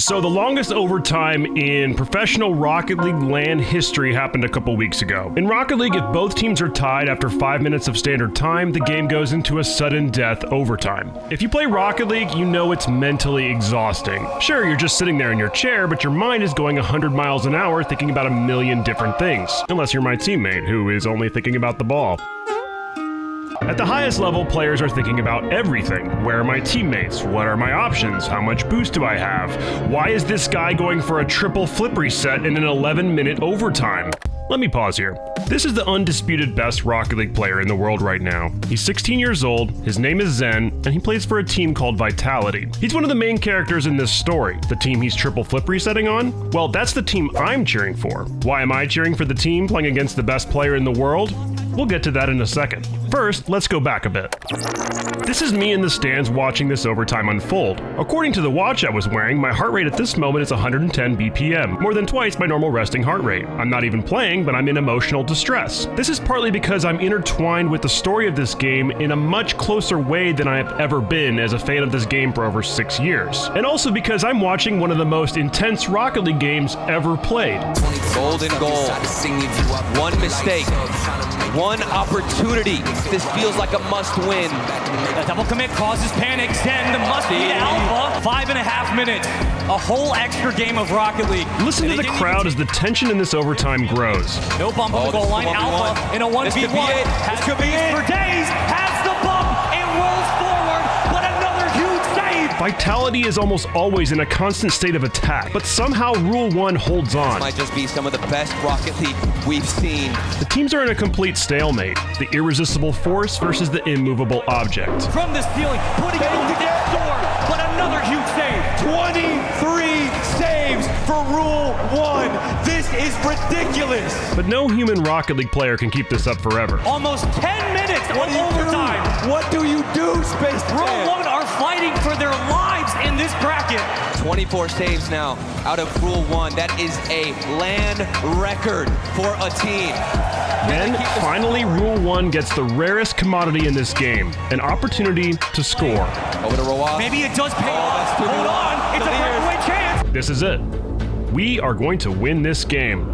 So the longest overtime in professional Rocket League LAN history happened a couple weeks ago. In Rocket League, if both teams are tied after 5 minutes of standard time, the game goes into a sudden death overtime. If you play Rocket League, you know it's mentally exhausting. Sure, you're just sitting there in your chair, but your mind is going 100 miles an hour thinking about a million different things. Unless you're my teammate, who is only thinking about the ball. At the highest level, players are thinking about everything. Where are my teammates? What are my options? How much boost do I have? Why is this guy going for a triple flip reset in an 11-minute overtime? Let me pause here. This is the undisputed best Rocket League player in the world right now. He's 16 years old, his name is Zen, and he plays for a team called Vitality. He's one of the main characters in this story. The team he's triple flip resetting on? Well, that's the team I'm cheering for. Why am I cheering for the team playing against the best player in the world? We'll get to that in a second. First, let's go back a bit. This is me in the stands watching this overtime unfold. According to the watch I was wearing, my heart rate at this moment is 110 BPM, more than twice my normal resting heart rate. I'm not even playing, but I'm in emotional distress. This is partly because I'm intertwined with the story of this game in a much closer way than I have ever been as a fan of this game for over 6 years. And also because I'm watching one of the most intense Rocket League games ever played. Golden goal. One mistake. One opportunity. This feels like a must-win. The double commit causes panic. Zen, the must-beat Alpha. 5.5 minutes. A whole extra game of Rocket League. Listen to the crowd as the tension in this overtime grows. No bump on the goal line. Alpha in a 1v1. Has for days. Has the bump and rolls forward. But another huge save. Vitality is almost always in a constant state of attack, but somehow Rule 1 holds on. This might just be some of the best Rocket League we've seen. The teams are in a complete stalemate. The irresistible force versus the immovable object. From the ceiling, putting it on the door, but another huge save. 23 saves for Rule 1. This is ridiculous. But no human Rocket League player can keep this up forever. Almost 10 minutes of overtime. What do you do, Space Rule 1 are fighting for their lives in this bracket. 24 saves now out of Rule 1. That is a LAN record for a team. Then, finally, Rule 1 gets the rarest commodity in this game, an opportunity to score. Over to Roa. Maybe it does pay off. Hold on, it's a breakaway chance. This is it. We are going to win this game.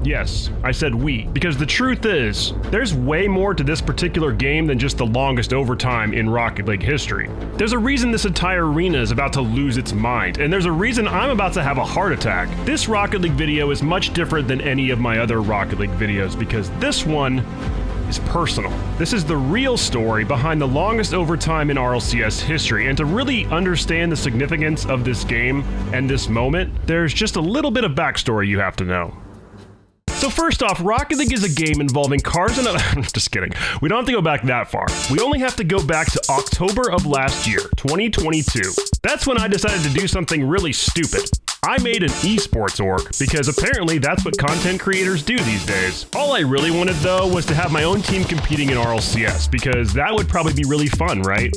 Yes, I said we, because the truth is, there's way more to this particular game than just the longest overtime in Rocket League history. There's a reason this entire arena is about to lose its mind, and there's a reason I'm about to have a heart attack. This Rocket League video is much different than any of my other Rocket League videos, because this one is personal. This is the real story behind the longest overtime in RLCS history, and to really understand the significance of this game and this moment, there's just a little bit of backstory you have to know. So first off, Rocket League is a game involving cars and I'm just kidding. We don't have to go back that far. We only have to go back to October of last year, 2022. That's when I decided to do something really stupid. I made an esports org, because apparently that's what content creators do these days. All I really wanted, though, was to have my own team competing in RLCS, because that would probably be really fun, right?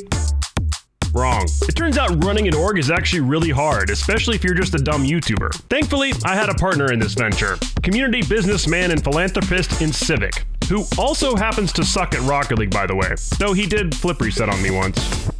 Wrong. It turns out running an org is actually really hard, especially if you're just a dumb YouTuber. Thankfully, I had a partner in this venture, community businessman and philanthropist in Civic, who also happens to suck at Rocket League, by the way, though he did flip reset on me once.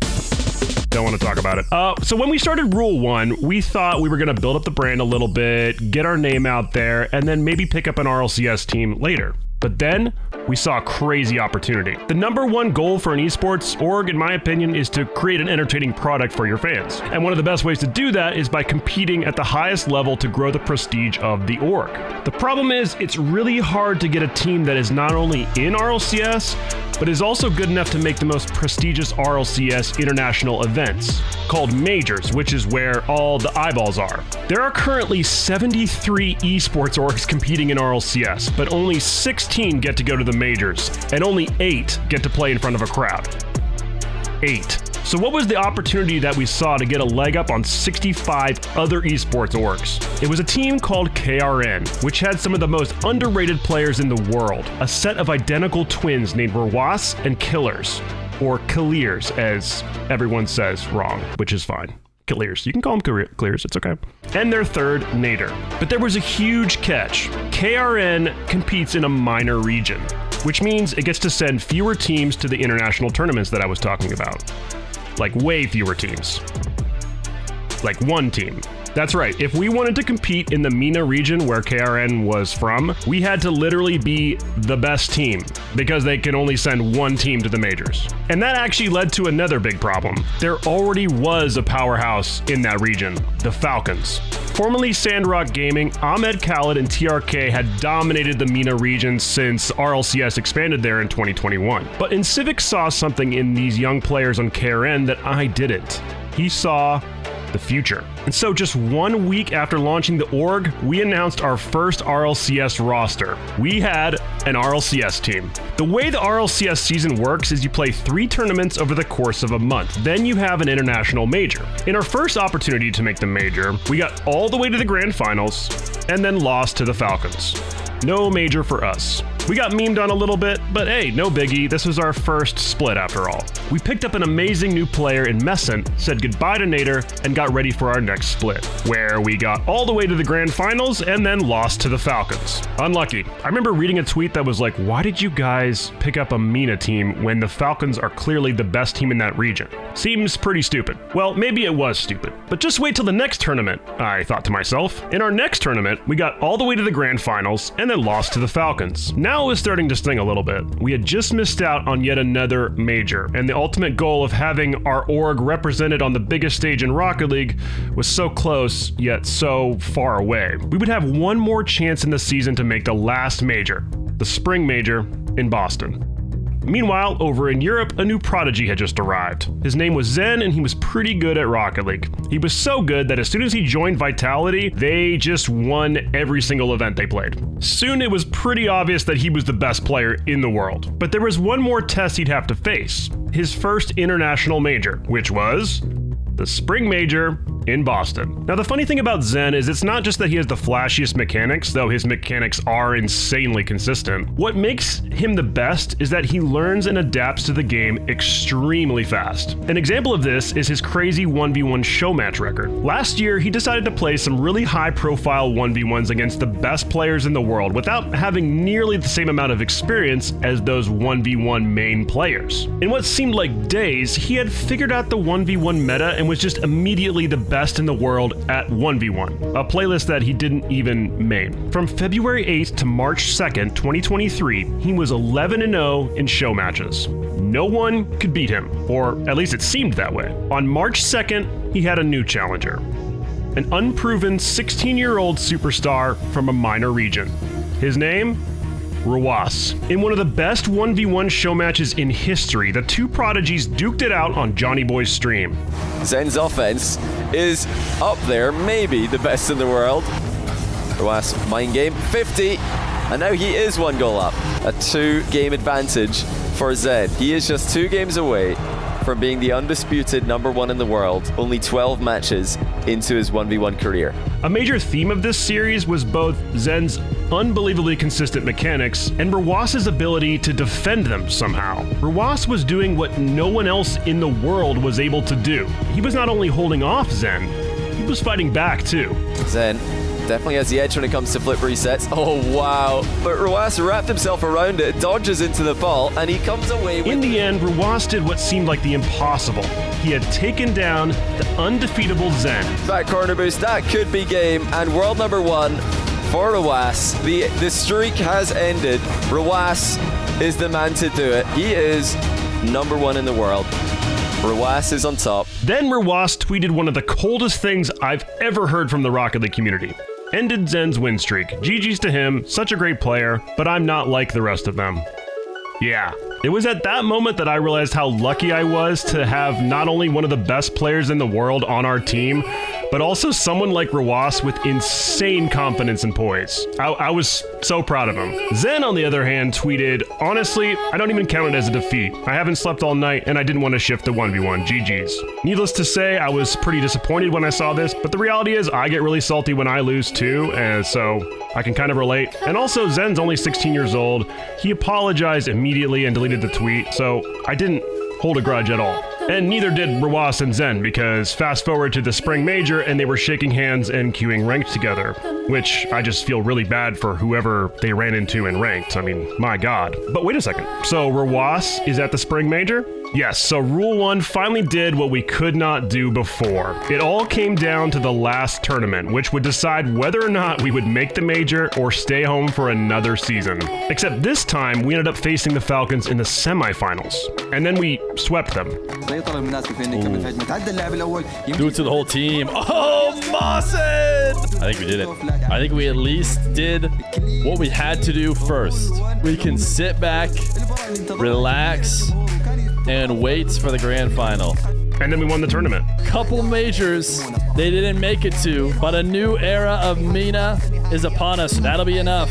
Don't want to talk about it. So when we started Rule 1, we thought we were going to build up the brand a little bit, get our name out there, and then maybe pick up an RLCS team later. But then, we saw a crazy opportunity. The number one goal for an esports org, in my opinion, is to create an entertaining product for your fans. And one of the best ways to do that is by competing at the highest level to grow the prestige of the org. The problem is, it's really hard to get a team that is not only in RLCS, but is also good enough to make the most prestigious RLCS international events, called Majors, which is where all the eyeballs are. There are currently 73 esports orgs competing in RLCS, but only 16 get to go to the Majors, and only 8 get to play in front of a crowd. 8. So what was the opportunity that we saw to get a leg up on 65 other esports orgs? It was a team called KRN, which had some of the most underrated players in the world, a set of identical twins named Rawas and Killers, or Killiers, as everyone says wrong, which is fine. Killiers. You can call them Clears, it's okay. And their third, Nader. But there was a huge catch. KRN competes in a minor region, which means it gets to send fewer teams to the international tournaments that I was talking about. Like way fewer teams. Like one team. That's right, if we wanted to compete in the MENA region where KRN was from, we had to literally be the best team, because they can only send one team to the majors. And that actually led to another big problem. There already was a powerhouse in that region, the Falcons. Formerly Sandrock Gaming, Ahmed Khaled and TRK had dominated the MENA region since RLCS expanded there in 2021. But Incivic saw something in these young players on KRN that I didn't. He saw the future. And so just 1 week after launching the org, we announced our first RLCS roster. We had an RLCS team. The way the RLCS season works is you play 3 tournaments over the course of a month. Then you have an international major. In our first opportunity to make the major, we got all the way to the grand finals and then lost to the Falcons. No major for us. We got memed on a little bit, but hey, no biggie, this was our first split after all. We picked up an amazing new player in Messent, said goodbye to Nader, and got ready for our next split, where we got all the way to the grand finals and then lost to the Falcons. Unlucky. I remember reading a tweet that was like, why did you guys pick up a MENA team when the Falcons are clearly the best team in that region? Seems pretty stupid. Well, maybe it was stupid, but just wait till the next tournament, I thought to myself. In our next tournament, we got all the way to the grand finals and then lost to the Falcons. Now it was starting to sting a little bit. We had just missed out on yet another major, and the ultimate goal of having our org represented on the biggest stage in Rocket League was so close, yet so far away. We would have one more chance in the season to make the last major, the spring major in Boston. Meanwhile, over in Europe, a new prodigy had just arrived. His name was Zen, and he was pretty good at Rocket League. He was so good that as soon as he joined Vitality, they just won every single event they played. Soon it was pretty obvious that he was the best player in the world. But there was one more test he'd have to face. His first international major, which was the spring major in Boston. Now, the funny thing about Zen is it's not just that he has the flashiest mechanics, though his mechanics are insanely consistent. What makes him the best is that he learns and adapts to the game extremely fast. An example of this is his crazy 1v1 show match record. Last year, he decided to play some really high-profile 1v1s against the best players in the world without having nearly the same amount of experience as those 1v1 main players. In what seemed like days, he had figured out the 1v1 meta and was just immediately the best in the world at 1v1, a playlist that he didn't even main. From February 8th to March 2nd, 2023, he was 11-0 in show matches. No one could beat him, or at least it seemed that way. On March 2nd, he had a new challenger, an unproven 16-year-old superstar from a minor region. His name? Rawas. In one of the best 1v1 show matches in history, the two prodigies duked it out on Johnny Boy's stream. Zen's offense is up there, maybe the best in the world. Rawas, mind game, 50, and now he is 1 goal up. A 2-game advantage for Zen. He is just 2 games away from being the undisputed #1 in the world, only 12 matches into his 1v1 career. A major theme of this series was both Zen's unbelievably consistent mechanics and Rawas's ability to defend them somehow. Rawas was doing what no one else in the world was able to do. He was not only holding off Zen, he was fighting back too. Zen definitely has the edge when it comes to flip resets. Oh wow, but Rawas wrapped himself around it, dodges into the ball, and he comes away with... In the end, Rawas did what seemed like the impossible. He had taken down the undefeatable Zen. Back corner boost, that could be game, and world #1 for Rawas. The streak has ended. Rawas is the man to do it. He is #1 in the world. Rawas is on top. Then Rawas tweeted one of the coldest things I've ever heard from the Rocket League community. Ended Zen's win streak. GG's to him, such a great player, but I'm not like the rest of them. Yeah. It was at that moment that I realized how lucky I was to have not only one of the best players in the world on our team, but also someone like Rawas with insane confidence and poise. I was so proud of him. Zen, on the other hand, tweeted, "Honestly, I don't even count it as a defeat. I haven't slept all night and I didn't want to shift to 1v1. GG's." Needless to say, I was pretty disappointed when I saw this, but the reality is I get really salty when I lose too, and so I can kind of relate. And also, Zen's only 16 years old. He apologized immediately and deleted the tweet, so I didn't hold a grudge at all. And neither did Rawas and Zen, because fast forward to the spring major and they were shaking hands and queuing ranked together, which I just feel really bad for whoever they ran into in ranked. I mean, my god. But wait a second. So Rawas is at the spring major? Yes, so Rule 1 finally did what we could not do before. It all came down to the last tournament, which would decide whether or not we would make the major or stay home for another season. Except this time, we ended up facing the Falcons in the semifinals, and then we swept them. Do it to the whole team. Oh, Mawson! I think we did it. I think we at least did what we had to do first. We can sit back, relax, and wait for the grand final. And then we won the tournament. Couple majors they didn't make it to, but a new era of MENA is upon us. That'll be enough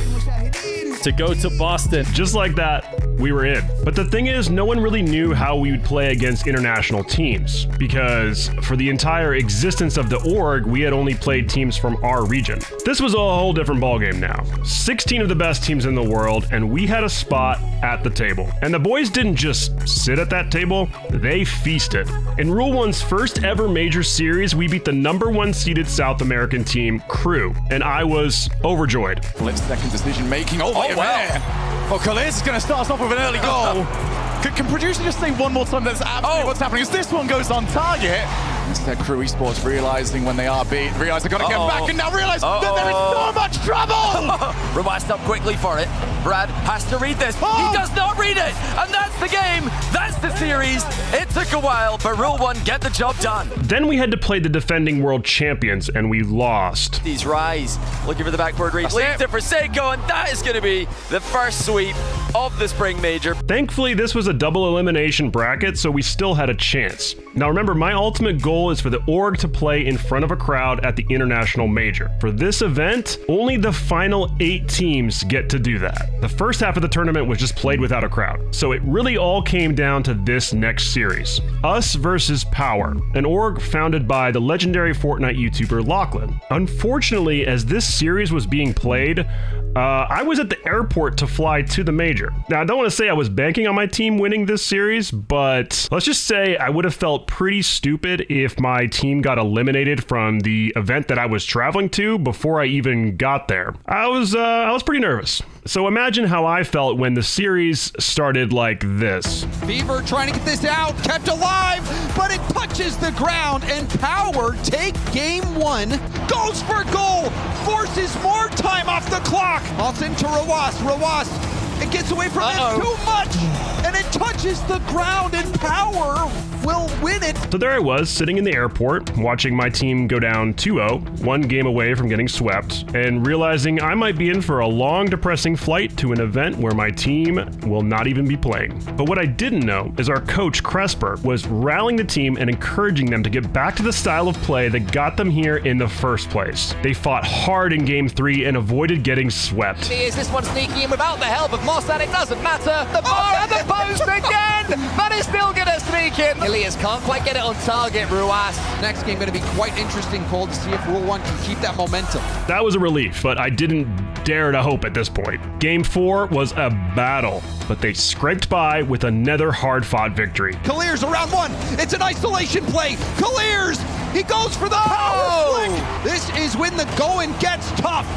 to go to Boston. Just like that, we were in. But the thing is, no one really knew how we would play against international teams, because for the entire existence of the org, we had only played teams from our region. This was a whole different ballgame now. 16 of the best teams in the world, and we had a spot at the table. And the boys didn't just sit at that table, they feasted. In Rule 1's first ever major series, we beat the #1 seeded South American team, Crew, and I was overjoyed. Flip's second decision making. Oh, wow. Well, Khalid's going to start us off with an early goal. Can producer just say one more time that's absolutely what's happening? As this one goes on target. Instead, Crew Esports realizing when they are beat, realize they've got to get back, and now realize that there is so much trouble! Revised up quickly for it. Brad has to read this. He does not read it! And that's the game! That's the series! It took a while, but Rule 1 get the job done. Then we had to play the defending world champions, and we lost. These Rise looking for the backboard reach. Leads to Forsaco, and that is going to be the first sweep of the spring major. Thankfully, this was a double elimination bracket, so we still had a chance. Now remember, my ultimate goal is for the org to play in front of a crowd at the international major. For this event, only the final 8 teams get to do that. The first half of the tournament was just played without a crowd. So it really all came down to this next series. Us versus Power, an org founded by the legendary Fortnite YouTuber Lachlan. Unfortunately, as this series was being played, I was at the airport to fly to the major. Now, I don't want to say I was banking on my team winning this series, but let's just say I would have felt pretty stupid if my team got eliminated from the event that I was traveling to before I even got there. I was pretty nervous. So imagine how I felt when the series started like this. Fever trying to get this out, kept alive, but it touches the ground, and Power take game 1, goes for goal, forces more time off the clock. Mawson to Rawas. It gets away from it too much, and it touches the ground, and Power will win it. So there I was, sitting in the airport, watching my team go down 2-0, one game away from getting swept, and realizing I might be in for a long, depressing flight to an event where my team will not even be playing. But what I didn't know is our coach, Cresper, was rallying the team and encouraging them to get back to the style of play that got them here in the first place. They fought hard in Game 3 and avoided getting swept. Is this one sneaking in without the help of Moss, and it doesn't matter. The bar and the post again, but it's still gonna sneak in. Ilias can't quite get it on target, Ruas. Next game going to be quite interesting, Cole, to see if Rule 1 can keep that momentum. That was a relief, but I didn't dare to hope at this point. Game 4 was a battle, but they scraped by with another hard-fought victory. Khalir's around 1. It's an isolation play. Khalir's, he goes for the power flick. This is when the going gets tough.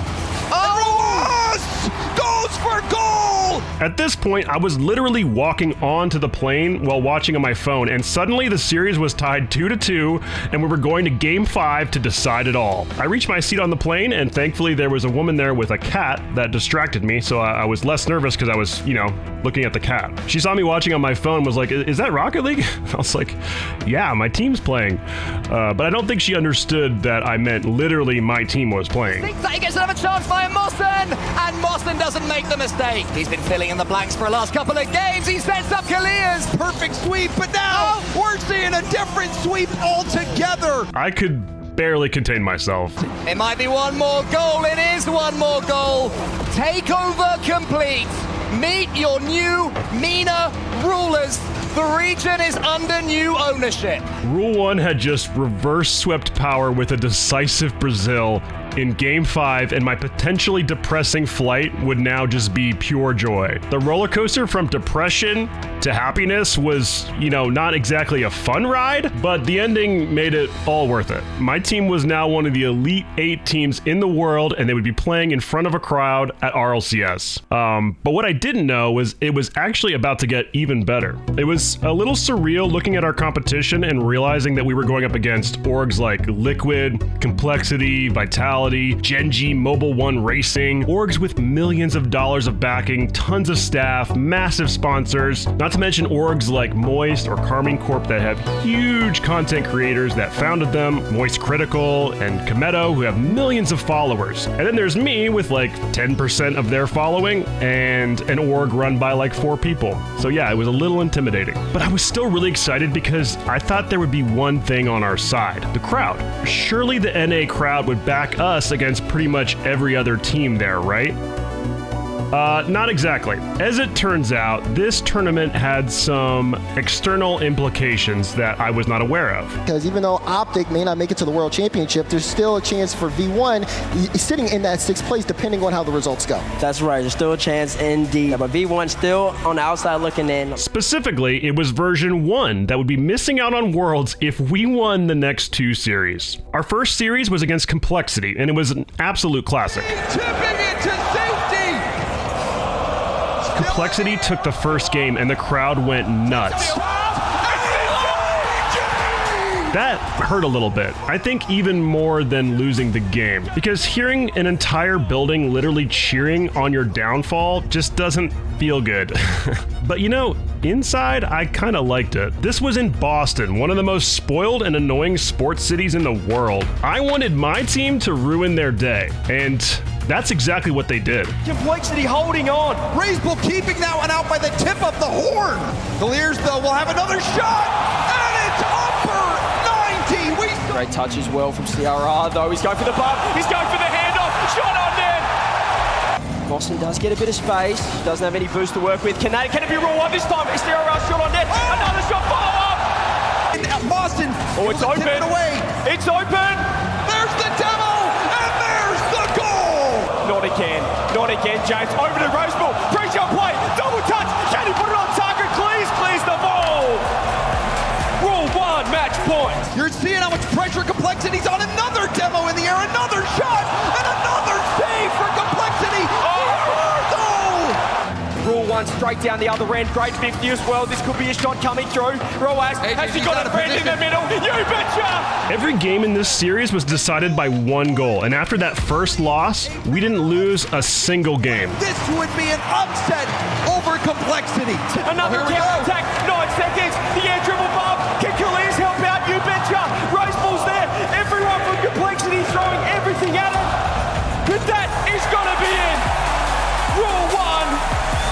Goes for goal! At this point, I was literally walking onto the plane while watching on my phone, and suddenly the series was tied 2-2, and we were going to Game 5 to decide it all. I reached my seat on the plane, and thankfully there was a woman there with a cat that distracted me, so I was less nervous because I was, looking at the cat. She saw me watching on my phone, was like, "Is that Rocket League?" I was like, "Yeah, my team's playing." But I don't think she understood that I meant literally my team was playing. Thinks that he gets another chance by Mawson, and Mawson doesn't make the mistake. He's been filling in the blanks for the last couple of games. He sets up Kalia's perfect sweep, but now we're seeing a different sweep altogether. I could barely contain myself. It might be one more goal. It is one more goal. Takeover complete. Meet your new MENA rulers. The region is under new ownership. Rule 1 had just reverse swept Power with a decisive Brazil, in Game 5, and my potentially depressing flight would now just be pure joy. The roller coaster from depression to happiness was, not exactly a fun ride, but the ending made it all worth it. My team was now one of the Elite 8 teams in the world, and they would be playing in front of a crowd at RLCS. But what I didn't know was it was actually about to get even better. It was a little surreal looking at our competition and realizing that we were going up against orgs like Liquid, Complexity, Vitality, Genji, Mobile One Racing, orgs with millions of dollars of backing, tons of staff, massive sponsors, not to mention orgs like Moist or Carmine Corp that have huge content creators that founded them, Moist Critical and Kometo, who have millions of followers. And then there's me with like 10% of their following and an org run by like 4 people. So yeah, it was a little intimidating. But I was still really excited because I thought there would be one thing on our side: the crowd. Surely the NA crowd would back us against pretty much every other team there, right? Not exactly. As it turns out, this tournament had some external implications that I was not aware of. Because even though Optic may not make it to the World Championship, there's still a chance for V1 sitting in that 6th place depending on how the results go. That's right, there's still a chance indeed, but V1 still on the outside looking in. Specifically, it was version 1 that would be missing out on Worlds if we won the next 2 series. Our first series was against Complexity, and it was an absolute classic. Tipping it to safety. Complexity took the first game and the crowd went nuts. That hurt a little bit. I think even more than losing the game, because hearing an entire building literally cheering on your downfall just doesn't feel good. But inside, I kind of liked it. This was in Boston, one of the most spoiled and annoying sports cities in the world. I wanted my team to ruin their day, and that's exactly what they did. Complexity holding on. Razebull keeping that one out by the tip of the horn. Clears though will have another shot, and it's upper 90. Great touch as well from CRR though. He's going for the bump. He's going for the handoff. Shot on net. Boston does get a bit of space. Doesn't have any boost to work with. Can it be Raw One this time? It's CRR shot on net. Another shot follow up. Boston. Oh, it's open. It's open. There's the demo, and there's the goal. Not again, James. Over to Razebull. Pre-shot play. Double touch. Can he put it on target? Clears the ball. Rule 1, match point. You're seeing how much pressure Complexity's on. Another demo in the air. Another shot. And another save for Complexity. Rule 1 straight down the other end. Great 50 as well. This could be a shot coming through. Roas, has he got a friend in the middle? You betcha! Every game in this series was decided by 1 goal, and after that first loss, we didn't lose a single game. This would be an upset over Complexity. Another counter attack. 9 seconds. The air dribble bomb. Can Kalias help out? You betcha! Razebull's there. Everyone from Complexity throwing everything at him. But that is gonna be it. Rule 1.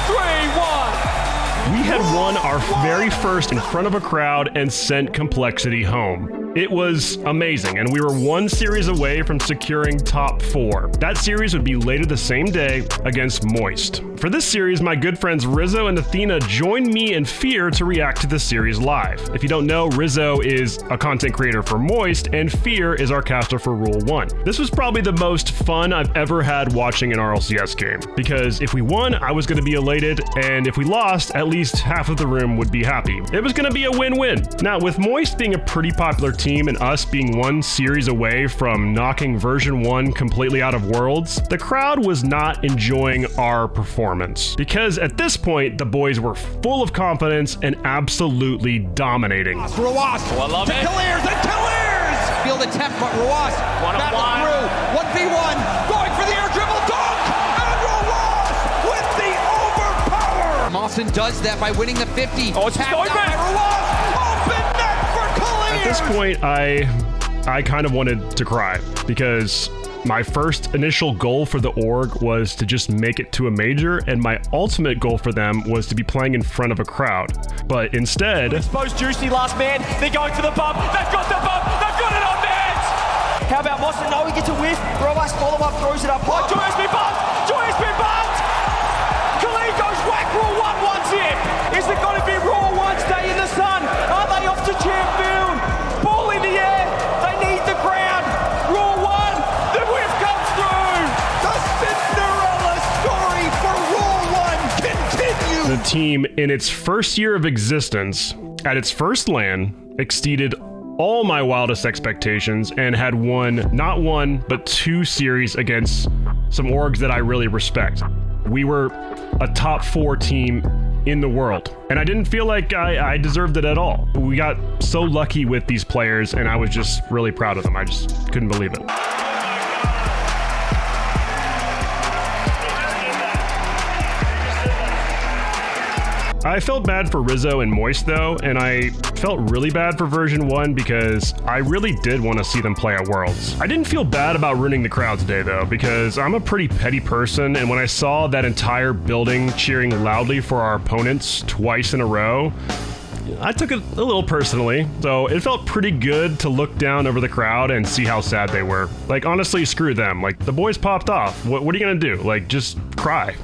3-1. We had won our very first in front of a crowd and sent Complexity home. It was amazing, and we were 1 series away from securing top 4. That series would be later the same day against Moist. For this series, my good friends Rizzo and Athena joined me and Fear to react to the series live. If you don't know, Rizzo is a content creator for Moist, and Fear is our caster for Rule 1. This was probably the most fun I've ever had watching an RLCS game, because if we won, I was going to be elated, and if we lost, at least half of the room would be happy. It was going to be a win-win. Now, with Moist being a pretty popular team and us being 1 series away from knocking version 1 completely out of Worlds, the crowd was not enjoying our performance. Because at this point, the boys were full of confidence and absolutely dominating. Roas I love to it. Kalias, and Kalias! Field attempt, but Roas battling through. 1v1, going for the air dribble dunk, and Roas with the overpower. Mawson does that by winning the 50. Oh, it's tapped out by Roas. Open net for Kalias. At this point, I kind of wanted to cry, because my first initial goal for the org was to just make it to a major, and my ultimate goal for them was to be playing in front of a crowd. But instead... Exposed Juicy, last man. They're going for the bump. They've got the bump. They've got it on net. How about Mawson? No, he gets a whiff. Roas follow-up, throws it up high. Joy has been bumped. Joy has been bumped. Khalid goes whack. Rule 1 wants it. Is it going to be Rule 1 stay in the sun? Are they off to champion? Ball in the air. They need the ground. Rule 1. The whiff comes. team in its first year of existence, at its first LAN, exceeded all my wildest expectations and had won not one, but 2 series against some orgs that I really respect. We were a top 4 team in the world, and I didn't feel like I deserved it at all. We got so lucky with these players, and I was just really proud of them. I just couldn't believe it. I felt bad for Rizzo and Moist though, and I felt really bad for version 1 because I really did want to see them play at Worlds. I didn't feel bad about ruining the crowd today though, because I'm a pretty petty person, and when I saw that entire building cheering loudly for our opponents twice in a row, I took it a little personally, so it felt pretty good to look down over the crowd and see how sad they were. Like, honestly, screw them. Like, the boys popped off. What are you gonna do? Like, just cry.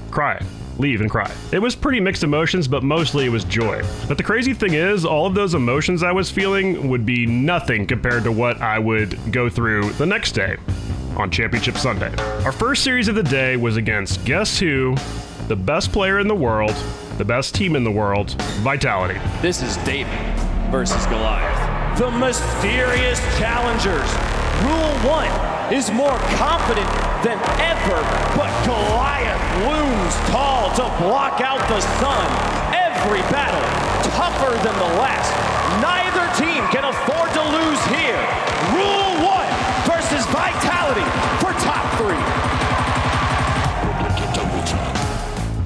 Leave and cry. It was pretty mixed emotions, but mostly it was joy. But the crazy thing is, all of those emotions I was feeling would be nothing compared to what I would go through the next day on Championship Sunday. Our first series of the day was against, guess who? The best player in the world, the best team in the world, Vitality. This is David versus Goliath. The mysterious challengers. Rule 1 is more confident than ever, but Goliath looms tall to block out the sun. Every battle tougher than the last. Neither team can afford to lose here. Rule 1 versus Vitality for top 3.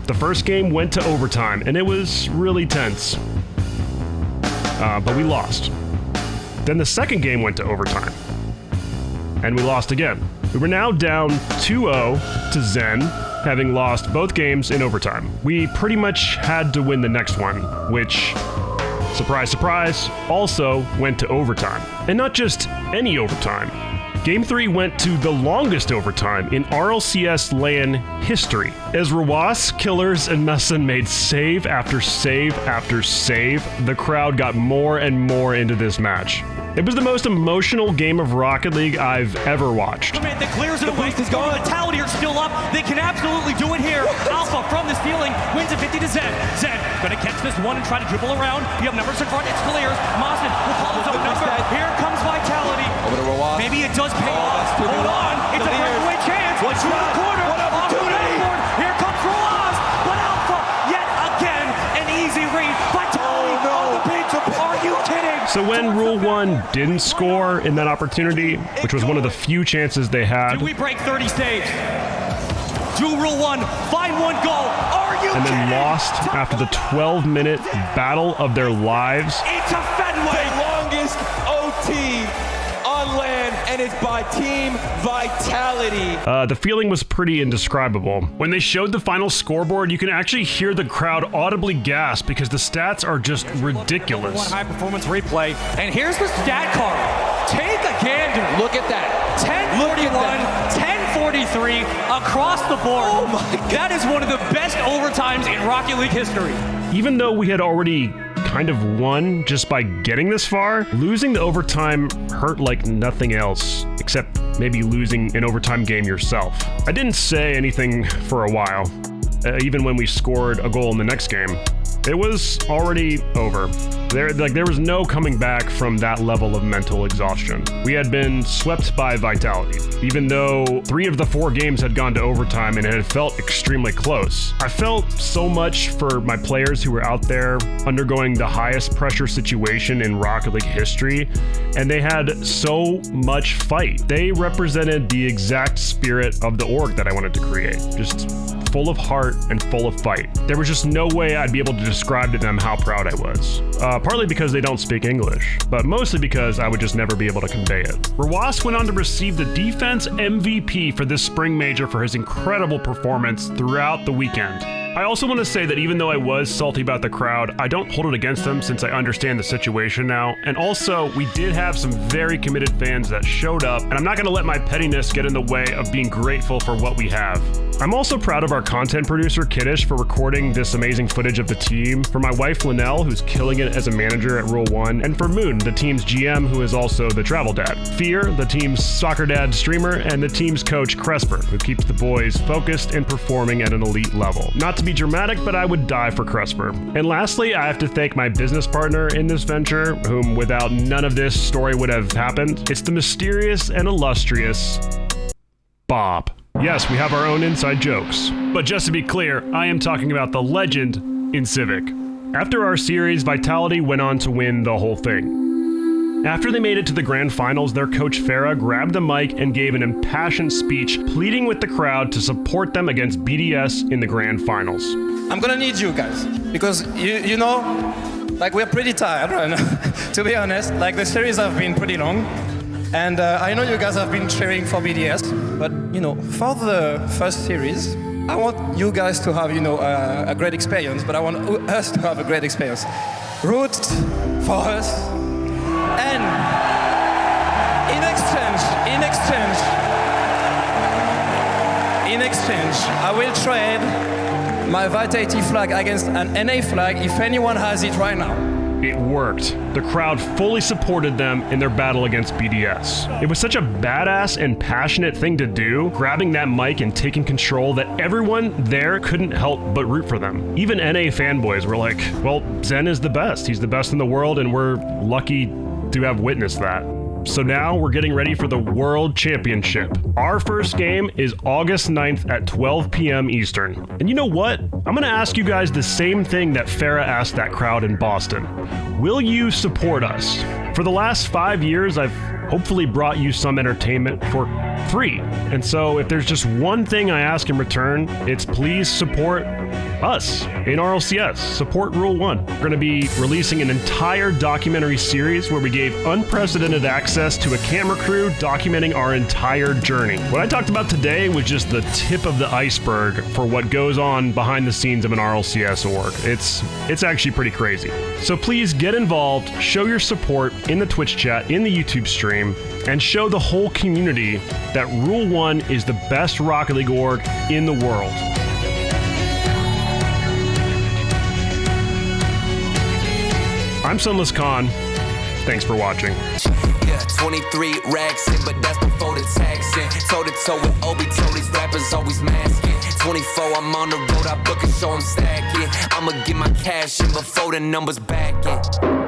The first game went to overtime, and it was really tense. But we lost. Then the second game went to overtime, and we lost again. We were now down 2-0 to Zen, having lost both games in overtime. We pretty much had to win the next one, which, surprise, surprise, also went to overtime. And not just any overtime. Game 3 went to the longest overtime in RLCS LAN history, as Rawas, Killers, and Messin made save after save after save. The crowd got more and more into this match. It was the most emotional game of Rocket League I've ever watched. Man, that clears it away. Vitality are still up. They can absolutely do it here. Alpha from the ceiling wins it 50 to Zen. Zen gonna catch this one and try to dribble around. You have numbers in front. It's clears. Masin will call his own number. Here comes Vitality. Over to Rawas. Maybe it does pay off. Hold on. It's a breakaway chance. What's to the corner. What opportunity? Here comes Rawas. But Alpha yet again an easy read. Vitality on the pizza. Are you kidding? So when Rule 1 didn't score in that opportunity, which was one of the few chances they had, do we break 30 saves? Do Rule 1, find one goal. Are you and then kidding? lost after the 12-minute battle of their lives. It's a Fenway. The longest OT on LAN, and it's by Team Vitality. The feeling was pretty indescribable. When they showed the final scoreboard, you can actually hear the crowd audibly gasp because the stats are just ridiculous. One high-performance replay, and here's the stat card. Take a gander. Look at that. 10-41, 10-43 across the board. Oh my God. That is one of the best overtimes in Rocket League history. Even though we had already kind of won just by getting this far, losing the overtime hurt like nothing else, except maybe losing an overtime game yourself. I didn't say anything for a while, even when we scored a goal in the next game. It was already over. There was no coming back from that level of mental exhaustion. We had been swept by Vitality, even though 3 of the 4 games had gone to overtime and it had felt extremely close. I felt so much for my players who were out there undergoing the highest pressure situation in Rocket League history, and they had so much fight. They represented the exact spirit of the org that I wanted to create. Just full of heart and full of fight. There was just no way I'd be able to describe to them how proud I was. Partly because they don't speak English, but mostly because I would just never be able to convey it. Rawas went on to receive the Defense MVP for this spring major for his incredible performance throughout the weekend. I also want to say that even though I was salty about the crowd, I don't hold it against them since I understand the situation now. And also, we did have some very committed fans that showed up, and I'm not going to let my pettiness get in the way of being grateful for what we have. I'm also proud of our content producer, Kiddish, for recording this amazing footage of the team, for my wife, Linnell, who's killing it as a manager at Rule 1, and for Moon, the team's GM, who is also the travel dad. Fear, the team's soccer dad streamer, and the team's coach, Cresper, who keeps the boys focused and performing at an elite level. Not to to be dramatic, but I would die for Cresper. And lastly, I have to thank my business partner in this venture, whom without none of this story would have happened. It's the mysterious and illustrious Bob. Yes, we have our own inside jokes. But just to be clear, I am talking about the legend in Civic. After our series, Vitality went on to win the whole thing. After they made it to the grand finals, their coach Farah grabbed the mic and gave an impassioned speech pleading with the crowd to support them against BDS in the grand finals. I'm gonna need you guys, because you know, like we're pretty tired right now, to be honest. Like the series have been pretty long, and I know you guys have been cheering for BDS, but you know, for the first series, I want you guys to have, you know, a great experience, but I want us to have a great experience. Root for us. And in exchange, I will trade my Vitality flag against an NA flag if anyone has it right now. It worked. The crowd fully supported them in their battle against BDS. It was such a badass and passionate thing to do, grabbing that mic and taking control, that everyone there couldn't help but root for them. Even NA fanboys were like, well, Zen is the best. He's the best in the world, and we're lucky to have witnessed that. So now we're getting ready for the World Championship. Our first game is August 9th at 12 p.m. Eastern. And you know what? I'm gonna ask you guys the same thing that Farah asked that crowd in Boston. Will you support us? For the last 5 years, I've hopefully brought you some entertainment for free. And so if there's just one thing I ask in return, it's please support us in RLCS. Support Rule 1. We're going to be releasing an entire documentary series where we gave unprecedented access to a camera crew documenting our entire journey. What I talked about today was just the tip of the iceberg for what goes on behind the scenes of an RLCS org. It's actually pretty crazy. So please get involved, show your support in the Twitch chat, in the YouTube stream, and show the whole community that Rule 1 is the best Rocket League org in the world. I'm SunlessKhan. Thanks for watching. Yeah, 23 racks in, but that's before the tax in. Toe to toe with Obi, told these rappers always masking. 24, I'm on the road, I book a show, I'm stacking. I'ma get my cash in before the numbers back in.